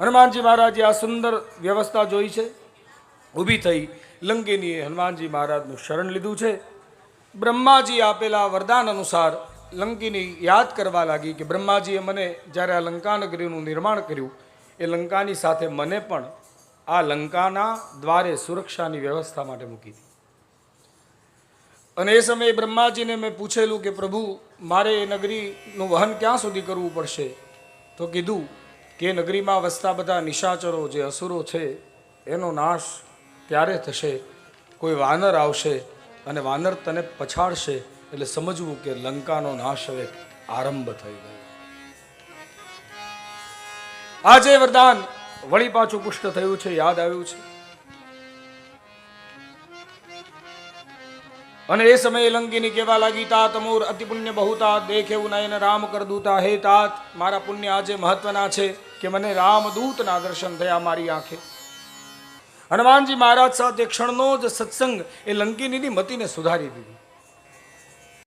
હનુમાનજી મહારાજે આ સુંદર વ્યવસ્થા જોઈ છે. ઊભી થઈ લંકિનીએ હનુમાનજી મહારાજનું શરણ લીધું છે. બ્રહ્માજી આપેલા વરદાન અનુસાર લંકિની યાદ કરવા લાગી કે બ્રહ્માજીએ મને જ્યારે આ લંકાનગરીનું નિર્માણ કર્યું એ લંકાની સાથે મને પણ આ લંકાના દ્વારે સુરક્ષાની વ્યવસ્થા માટે મૂકી હતી. અને એ સમયે બ્રહ્માજીને મેં પૂછેલું કે પ્રભુ મારે એ નગરીનું વહન ક્યાં સુધી કરવું પડશે? તો કીધું કે નગરીમાં વસતા બધા નિશાચરો જે અસુરો છે એનો નાશ ત્યારે થશે, કોઈ વાનર આવશે અને વાનર તને પછાડશે એટલે સમજવું કે લંકાનો નાશ હવે આરંભ થઈ ગયો. આજે વરદાન વળી પાછું પુષ્ટ થયું છે, યાદ આવ્યું છે. અને એ સમયે લંકિની કહેવા લાગી તાત અમોર અતિ પુણ્ય બહુતા દેખેવું નયન રામ કર દૂતા. હે તાત, મારા પુણ્ય આજે મહત્વના છે કે મને રામદૂતના દર્શન થયા મારી આંખે. હનુમાનજી મહારાજ સાથે ક્ષણનો જ સત્સંગ એ લંકિનીની મતિને સુધારી દીધી.